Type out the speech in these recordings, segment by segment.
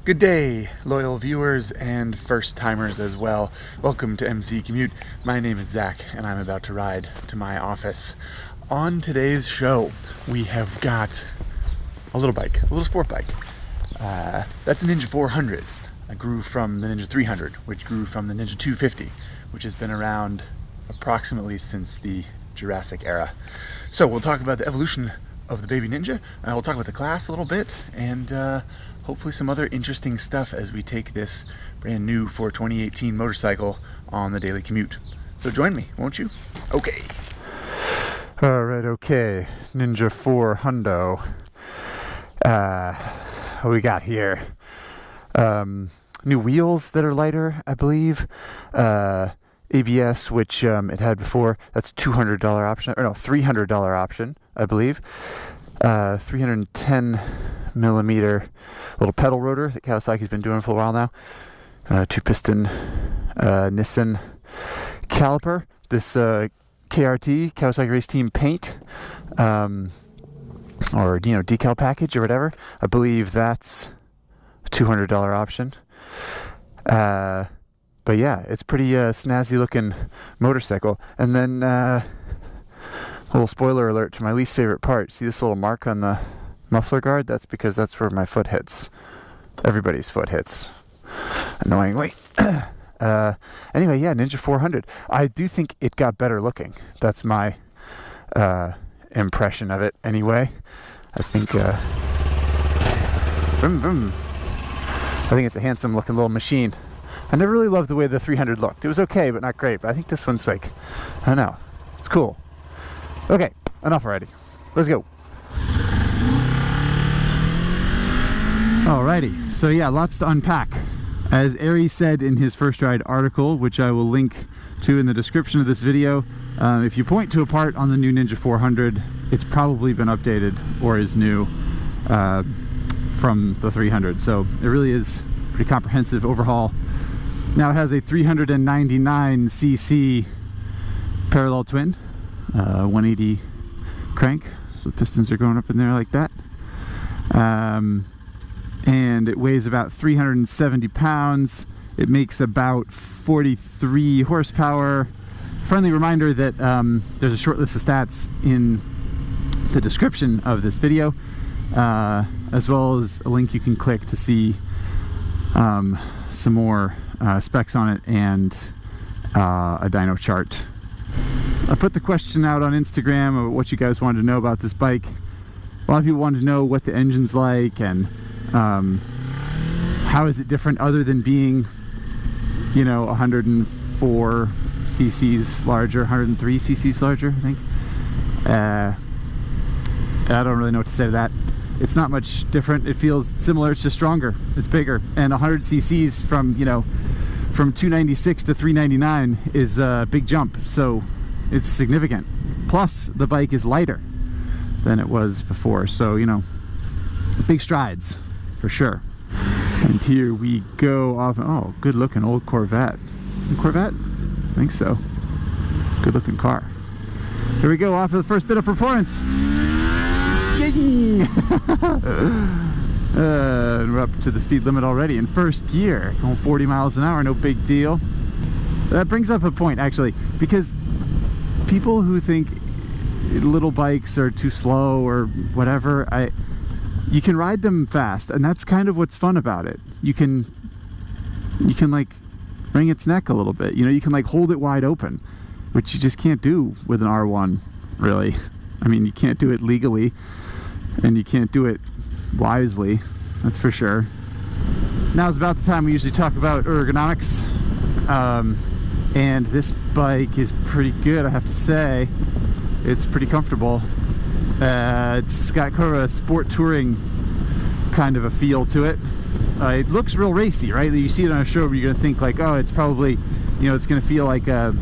Good day, loyal viewers and first-timers as well. Welcome to MC Commute. My name is Zach, and I'm about to ride to my office. On today's show, we have got a little bike, a little sport bike. That's a Ninja 400. I grew from the Ninja 300, which grew from the Ninja 250, which has been around approximately since the Jurassic era. So we'll talk about the evolution of the baby Ninja, and we'll talk about the class a little bit, and hopefully some other interesting stuff as we take this brand new for 2018 motorcycle on the daily commute. So join me, won't you? Okay. All right, okay. Ninja 400. What we got here? New wheels that are lighter, I believe. ABS, which it had before. That's $200 option, or no, $300 option, I believe. 310 millimeter little pedal rotor that Kawasaki's been doing for a while now. 2-piston Nissan caliper. This KRT, Kawasaki Race Team paint, or decal package or whatever. I believe that's a $200 option. But yeah, it's pretty snazzy looking motorcycle. And then a little spoiler alert to my least favorite part. See this little mark on the muffler guard? That's because that's where my foot hits. Everybody's foot hits, annoyingly. Anyway, yeah, Ninja 400. I do think it got better looking. That's my impression of it anyway. I think vroom, vroom. I think it's a handsome looking little machine. I never really loved the way the 300 looked. It was okay, but not great. But I think this one's like, I don't know. It's cool. Okay, enough already. Let's go. Alrighty, so yeah, lots to unpack. As Ari said in his First Ride article, which I will link to in the description of this video, if you point to a part on the new Ninja 400, it's probably been updated or is new from the 300. So it really is a pretty comprehensive overhaul. Now it has a 399cc parallel twin, 180 crank, so the pistons are going up in there like that. And it weighs about 370 pounds. It makes about 43 horsepower. Friendly reminder that there's a short list of stats in the description of this video, as well as a link you can click to see some more specs on it and a dyno chart. I put the question out on Instagram of what you guys wanted to know about this bike. A lot of people wanted to know what the engine's like and how is it different other than being, 104 cc's larger, 103 cc's larger, I think. I don't really know what to say to that. It's not much different. It feels similar. It's just stronger. It's bigger. And 100 cc's from 296 to 399 is a big jump. So it's significant. Plus, the bike is lighter than it was before. So, big strides for sure. And here we go off. Oh, good looking old Corvette. Corvette? I think so. Good looking car. Here we go off of the first bit of performance. And we're up to the speed limit already in first gear, going 40 miles an hour, no big deal. That brings up a point actually, because people who think little bikes are too slow or whatever, you can ride them fast, and that's kind of what's fun about it. You can like wring its neck a little bit, you can like hold it wide open, which you just can't do with an R1, really. I mean, you can't do it legally, and you can't do it wisely, that's for sure. Now is about the time we usually talk about ergonomics, and this bike is pretty good, I have to say. It's pretty comfortable. It's got kind of a sport touring kind of a feel to it. It looks real racy, right? You see it on a showroom, you're gonna think like, oh, it's probably, it's gonna feel like a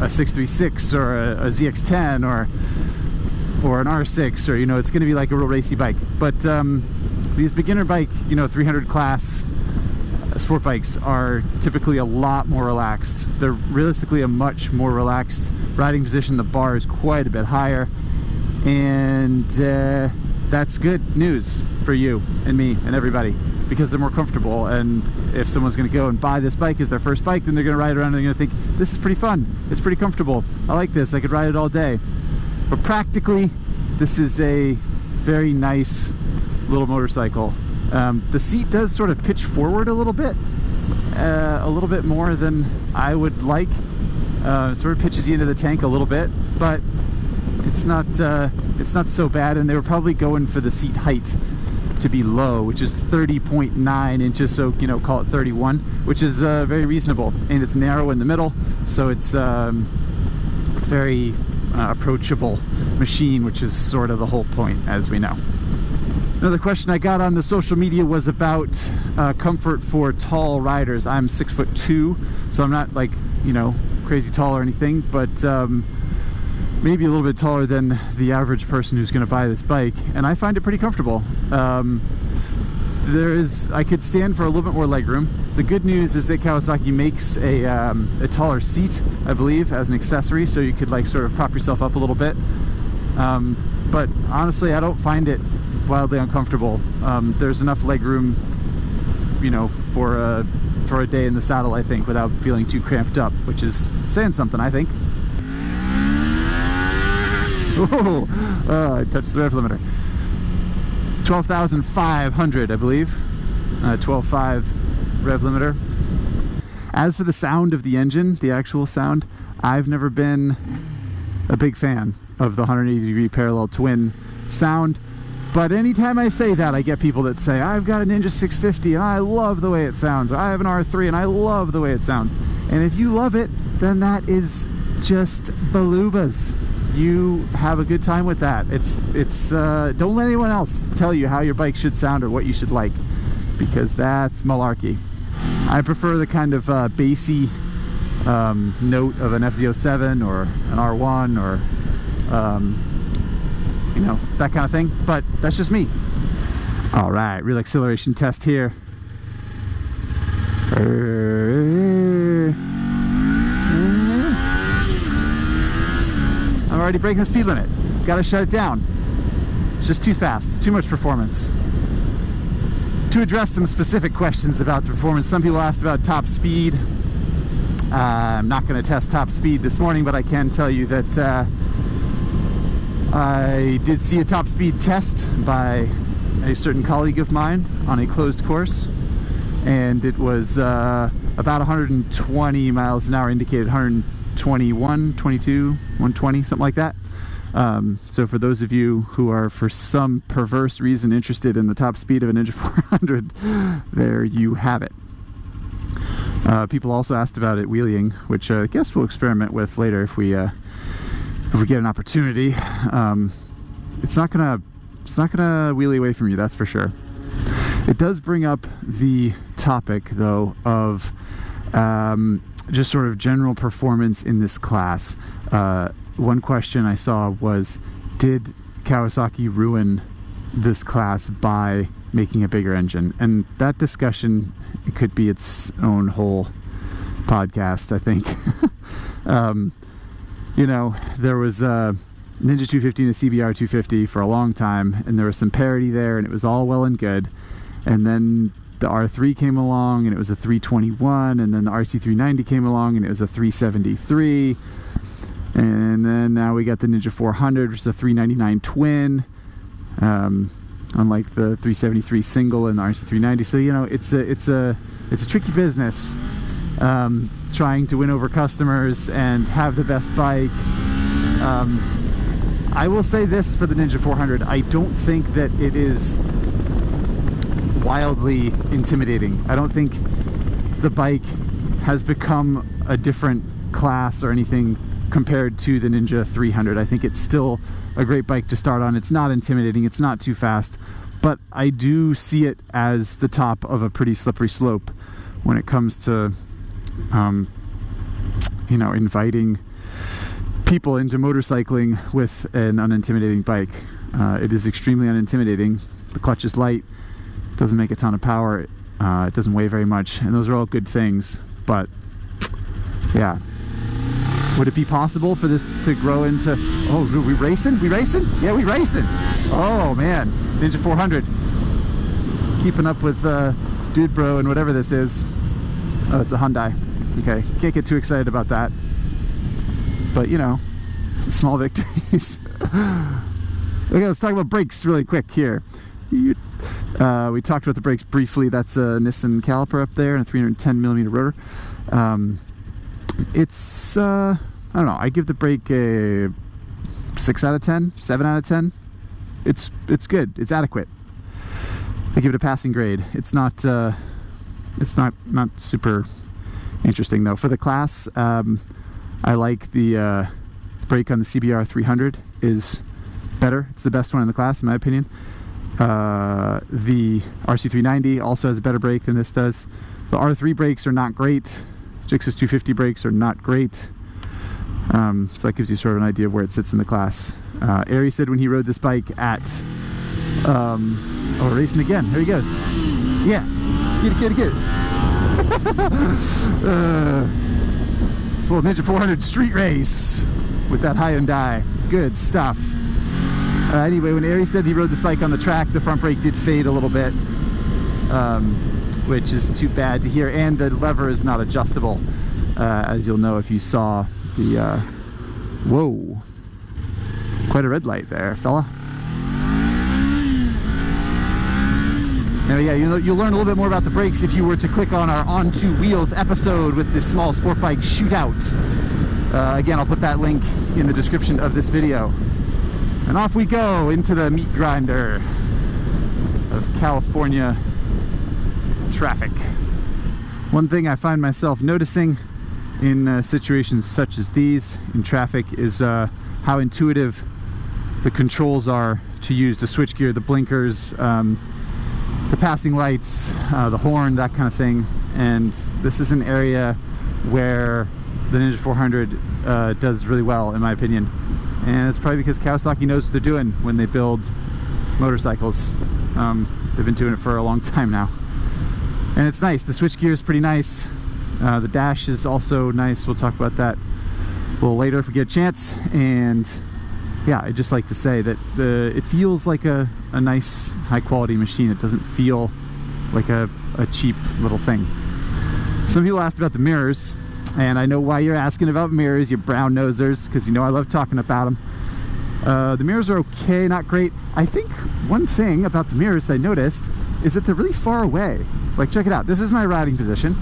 636 or a ZX10 or an R6, or it's gonna be like a real racy bike. But these beginner bike, 300 class sport bikes are typically a lot more relaxed. They're realistically a much more relaxed riding position. The bar is quite a bit higher, and that's good news for you and me and everybody, because they're more comfortable. And if someone's going to go and buy this bike as their first bike, then they're going to ride around and they're going to think, this is pretty fun, it's pretty comfortable, I like this, I could ride it all day. But practically, this is a very nice little motorcycle. The seat does sort of pitch forward a little bit more than I would like. It sort of pitches you into the tank a little bit, but it's not so bad. And they were probably going for the seat height to be low, which is 30.9 inches, so you know, call it 31, which is very reasonable. And it's narrow in the middle, so it's very approachable machine, which is sort of the whole point, as we know. Another question I got on the social media was about comfort for tall riders. I'm 6'2", so I'm not like, you know, crazy tall or anything, but maybe a little bit taller than the average person who's going to buy this bike, and I find it pretty comfortable. I could stand for a little bit more legroom. The good news is that Kawasaki makes a taller seat, I believe, as an accessory, so you could like sort of prop yourself up a little bit. But honestly, I don't find it wildly uncomfortable. There's enough legroom, you know, for a day in the saddle, I think, without feeling too cramped up, which is saying something, I think. Oh, I touched the rev limiter. 12,500, I believe. 12.5 rev limiter. As for the sound of the engine, the actual sound, I've never been a big fan of the 180-degree parallel twin sound. But anytime I say that, I get people that say, I've got a Ninja 650 and I love the way it sounds. Or I have an R3 and I love the way it sounds. And if you love it, then that is just balubas. You have a good time with that. Don't let anyone else tell you how your bike should sound or what you should like, because that's malarkey. I prefer the kind of bassy note of an FZ07 or an R1 or you know, that kind of thing, but that's just me. All right, real acceleration test here. I'm already breaking the speed limit. Gotta shut it down. It's just too fast, it's too much performance. To address some specific questions about the performance, some people asked about top speed. I'm not going to test top speed this morning, but I can tell you that I did see a top speed test by a certain colleague of mine on a closed course, and it was about 120 miles an hour, indicated 121, 22, 120, something like that. So for those of you who are for some perverse reason interested in the top speed of a Ninja 400, there you have it. People also asked about it wheeling, which I guess we'll experiment with later if we get an opportunity. It's not gonna wheelie away from you, that's for sure. It does bring up the topic, though, of just sort of general performance in this class. One question I saw was, did Kawasaki ruin this class by making a bigger engine? And that discussion, it could be its own whole podcast, I think. You know, there was a Ninja 250 and a CBR 250 for a long time, and there was some parity there, and it was all well and good. And then the R3 came along, and it was a 321, and then the RC390 came along, and it was a 373. And then now we got the Ninja 400, which is a 399 twin, unlike the 373 single and the RC390. So, you know, it's a tricky business, trying to win over customers and have the best bike. I will say this for the Ninja 400, I don't think that it is wildly intimidating. I don't think the bike has become a different class or anything compared to the Ninja 300. I think it's still a great bike to start on. It's not intimidating, it's not too fast, but I do see it as the top of a pretty slippery slope when it comes to you know, inviting people into motorcycling with an unintimidating bike. It is extremely unintimidating. The clutch is light, doesn't make a ton of power, it doesn't weigh very much, and those are all good things. But yeah, would it be possible for this to grow into, oh, we racing? We racing? Yeah, we racing. Oh man, Ninja 400. Keeping up with Dude Bro and whatever this is. Oh, it's a Hyundai. Okay, can't get too excited about that. But you know, small victories. Okay, let's talk about brakes really quick here. We talked about the brakes briefly. That's a Nissan caliper up there and a 310mm rotor. It's I don't know, I give the brake a 6 out of 10, 7 out of 10. It's good, it's adequate. I give it a passing grade. It's not super interesting though. For the class, I like the brake on the CBR 300 is better. It's the best one in the class in my opinion. The RC390 also has a better brake than this does. The R3 brakes are not great. Zzzz 250 brakes are not great. So that gives you sort of an idea of where it sits in the class. Ari said when he rode this bike at oh, racing again. There he goes. Yeah, get it. Full Ninja 400 street race with that Hyundai. Good stuff. Anyway, when Ari said he rode this bike on the track, the front brake did fade a little bit, which is too bad to hear. And the lever is not adjustable, as you'll know if you saw the. Whoa! Quite a red light there, fella. Now, yeah, you'll learn a little bit more about the brakes if you were to click on our On Two Wheels episode with this small sport bike shootout. Again, I'll put that link in the description of this video. And off we go into the meat grinder of California traffic. One thing I find myself noticing in situations such as these in traffic is how intuitive the controls are to use: the switchgear, the blinkers, the passing lights, the horn, that kind of thing. And this is an area where the Ninja 400 does really well, in my opinion. And it's probably because Kawasaki knows what they're doing when they build motorcycles. They've been doing it for a long time now. And it's nice. The switchgear is pretty nice. The dash is also nice. We'll talk about that a little later if we get a chance. And yeah, I'd just like to say that it feels like a nice, high-quality machine. It doesn't feel like a cheap little thing. Some people asked about the mirrors. And I know why you're asking about mirrors, you brown nosers, because you know I love talking about them. The mirrors are okay, not great. I think one thing about the mirrors I noticed is that they're really far away. Like, check it out. This is my riding position,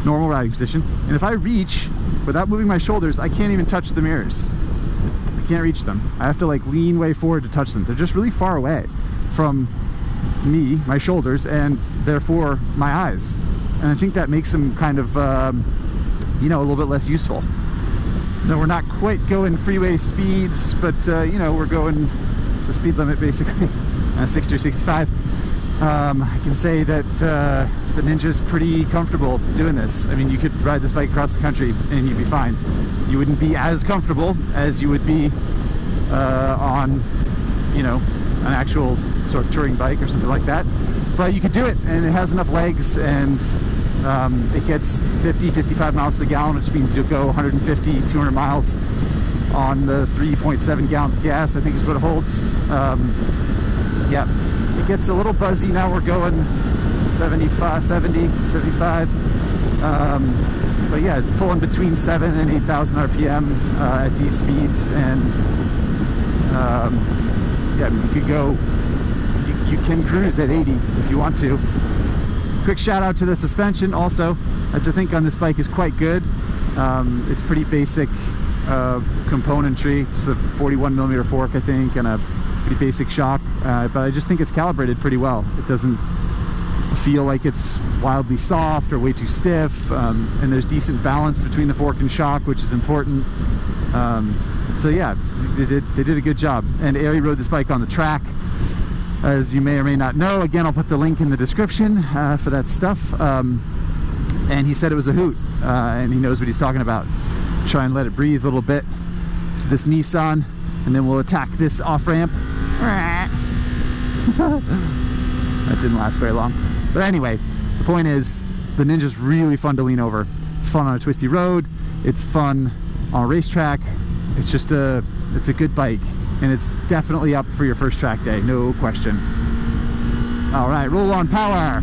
normal riding position. And if I reach without moving my shoulders, I can't even touch the mirrors. I can't reach them. I have to like lean way forward to touch them. They're just really far away from me, my shoulders, and therefore my eyes. And I think that makes them kind of you know, a little bit less useful. No, we're not quite going freeway speeds, but you know, we're going the speed limit basically, 60 or 65. I can say that the Ninja's pretty comfortable doing this. I mean, you could ride this bike across the country and you'd be fine. You wouldn't be as comfortable as you would be on, you know, an actual sort of touring bike or something like that. But you could do it, and it has enough legs, and it gets 50-55 miles to the gallon, which means you'll go 150-200 miles on the 3.7 gallons of gas, I think is what it holds. Yeah, it gets a little buzzy. Now we're going 75. But yeah, it's pulling between 7,000 and 8,000 RPM at these speeds, and yeah, you could go, you can cruise at 80 if you want to. Quick shout out to the suspension also, which I think on this bike is quite good. It's pretty basic componentry. It's a 41mm fork, I think, and a pretty basic shock, but I just think it's calibrated pretty well. It doesn't feel like it's wildly soft or way too stiff, and there's decent balance between the fork and shock, which is important. So yeah, they did a good job. And Ari rode this bike on the track, as you may or may not know. Again, I'll put the link in the description for that stuff. And he said it was a hoot, and he knows what he's talking about. Try and let it breathe a little bit to this Nissan, and then we'll attack this off-ramp. That didn't last very long. But anyway, the point is, the Ninja's really fun to lean over. It's fun on a twisty road. It's fun on a racetrack. It's just it's a good bike. and it's definitely up for your first track day, no question. All right, roll on power.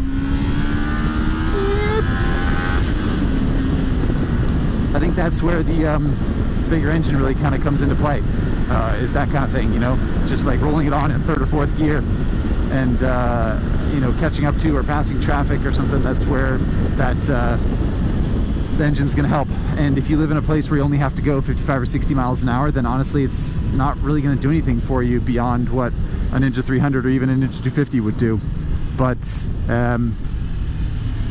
I think that's where the bigger engine really kind of comes into play, is that kind of thing, you know, just like rolling it on in third or fourth gear and, you know, catching up to or passing traffic or something. That's where that the engine's going to help. And if you live in a place where you only have to go 55 or 60 miles an hour, then honestly it's not really going to do anything for you beyond what a Ninja 300 or even a Ninja 250 would do. But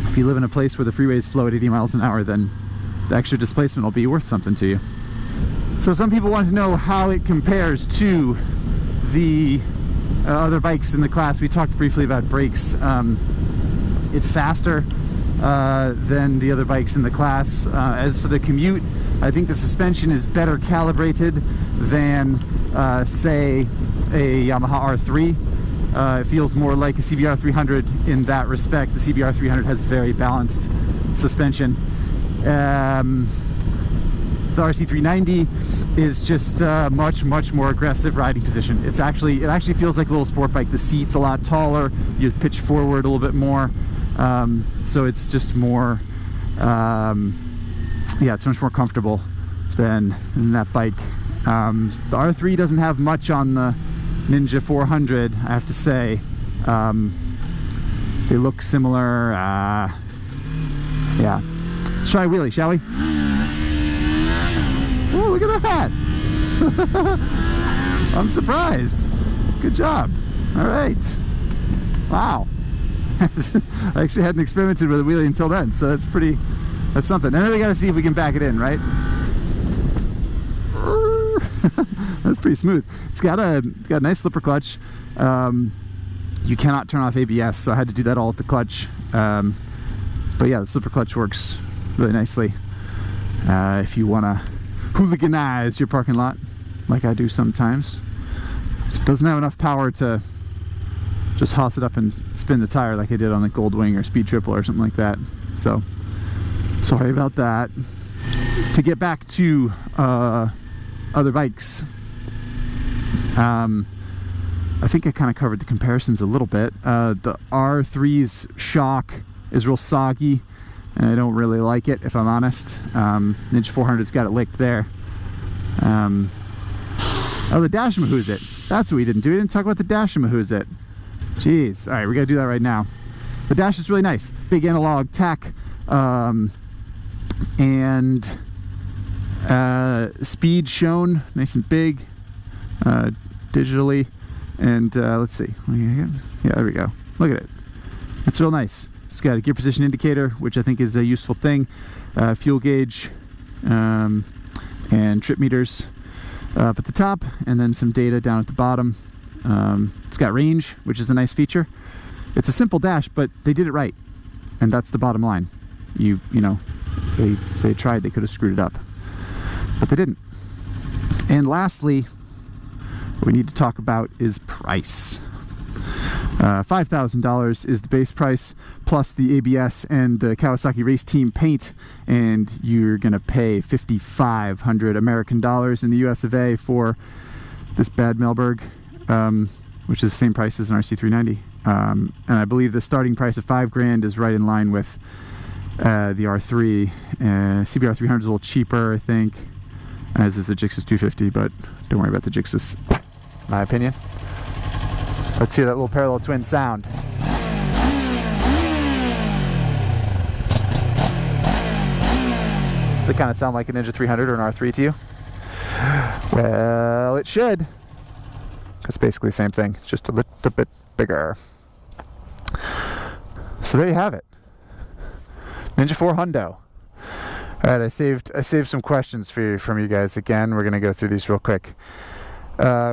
if you live in a place where the freeways flow at 80 miles an hour, then the extra displacement will be worth something to you. So some people want to know how it compares to the other bikes in the class. We talked briefly about brakes. It's faster than the other bikes in the class. As for the commute, I think the suspension is better calibrated than say a Yamaha R3. It feels more like a CBR 300 in that respect. The CBR 300 has very balanced suspension. The RC390 is just much more aggressive riding position. It actually feels like a little sport bike. The seat's a lot taller, you pitch forward a little bit more, so it's just more yeah, it's much more comfortable than that bike. The R3 doesn't have much on the Ninja 400, I have to say. They look similar. Yeah, let's try a wheelie, shall we? Oh, look at that! I'm surprised. Good job. All right. Wow. I actually hadn't experimented with a wheelie until then, so that's something. And then we got to see if we can back it in, right? That's pretty smooth. It's got a nice slipper clutch. You cannot turn off ABS, so I had to do that all at the clutch. But yeah, the slipper clutch works really nicely. If you want to hooliganize your parking lot, like I do sometimes. Doesn't have enough power to just hoss it up and spin the tire like I did on the Goldwing or Speed Triple or something like that. So, sorry about that. To get back to other bikes, I think I kind of covered the comparisons a little bit. The R3's shock is real soggy, and I don't really like it, if I'm honest. Ninja 400's got it licked there. Oh, the dash Mahoos it. That's what we didn't do. We didn't talk about the dash Mahoos it. Jeez. All right, we got to do that right now. The dash is really nice. Big analog tack, and speed shown nice and big digitally. And let's see. Yeah, there we go. Look at it. It's real nice. It's got a gear position indicator, which I think is a useful thing, fuel gauge, and trip meters up at the top, and then some data down at the bottom. It's got range, which is a nice feature. It's a simple dash, but they did it right, and that's the bottom line. You know, if they tried, they could have screwed it up, but they didn't. And lastly, what we need to talk about is price. $5,000 is the base price, plus the ABS and the Kawasaki Race Team paint, and you're gonna pay 5,500 American dollars in the US of A for this bad Melberg, which is the same price as an RC390. And I believe the starting price of $5,000 is right in line with the R3. CBR 300 is a little cheaper, I think, as is the Zzzz 250, but don't worry about the Zzzz, in my opinion. Let's hear that little parallel twin sound. Does it kind of sound like a Ninja 300 or an R3 to you? Well, it should. It's basically the same thing, it's just a little bit bigger. So there you have it. Ninja 400. All right, I saved some questions from you guys. Again, we're gonna go through these real quick.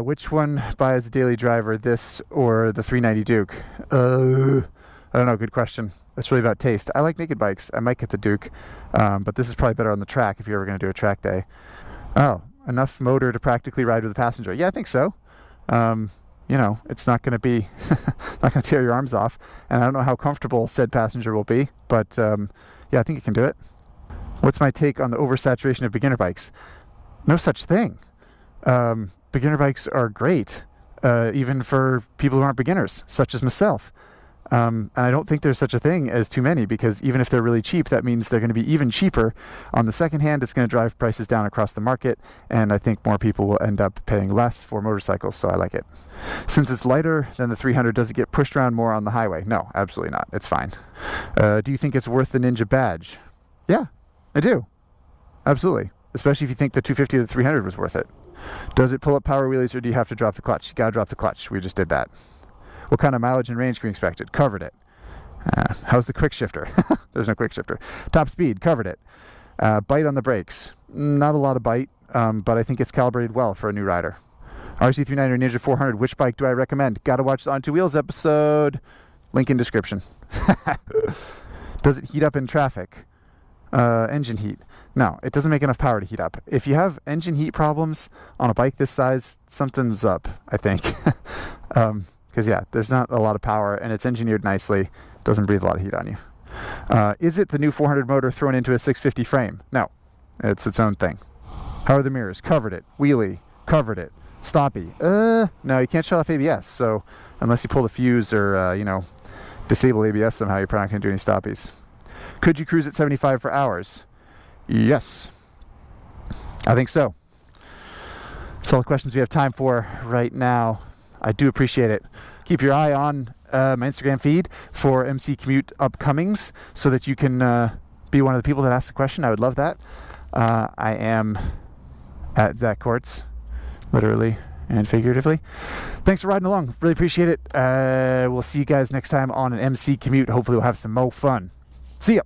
Which one buy as a daily driver, this or the 390 Duke? I don't know, good question. That's really about taste. I like naked bikes. I might get the Duke, but this is probably better on the track if you're ever going to do a track day. Oh, enough motor to practically ride with a passenger. Yeah, I think so. You know, it's not going to be, not going to tear your arms off, and I don't know how comfortable said passenger will be, but yeah, I think it can do it. What's my take on the oversaturation of beginner bikes? No such thing. beginner bikes are great, even for people who aren't beginners, such as myself. And I don't think there's such a thing as too many, because even if they're really cheap, that means they're going to be even cheaper on the second hand. It's going to drive prices down across the market, and I think more people will end up paying less for motorcycles, so I like it. Since it's lighter than the 300, does it get pushed around more on the highway? No, absolutely not. It's fine. Do you think it's worth the Ninja badge? Yeah, I do. Absolutely. Especially if you think the 250 or the 300 was worth it. Does it pull up power wheelies, or do you have to drop the clutch? You got to drop the clutch. We just did that. What kind of mileage and range can we expect? It covered it. How's the quick shifter? There's no quick shifter. Top speed, covered it. Bite on the brakes. Not a lot of bite, but I think it's calibrated well for a new rider. RC390 or Ninja 400, which bike do I recommend? Got to watch the On Two Wheels episode. Link in description. Does it heat up in traffic? Engine heat. No, it doesn't make enough power to heat up. If you have engine heat problems on a bike this size, something's up, I think. Because yeah, there's not a lot of power, and it's engineered nicely. Doesn't breathe a lot of heat on you. Is it the new 400 motor thrown into a 650 frame? No, it's its own thing. How are the mirrors? Covered it. Wheelie, covered it. Stoppy. No, you can't shut off ABS. So unless you pull the fuse or disable ABS somehow, you're probably not going to do any stoppies. Could you cruise at 75 for hours? Yes, I think so. That's all the questions we have time for right now. I do appreciate it. Keep your eye on my Instagram feed for MC Commute upcomings, so that you can be one of the people that asks a question. I would love that. I am at Zach Courts, literally and figuratively. Thanks for riding along. Really appreciate it. We'll see you guys next time on an MC Commute. Hopefully we'll have some more fun. See ya.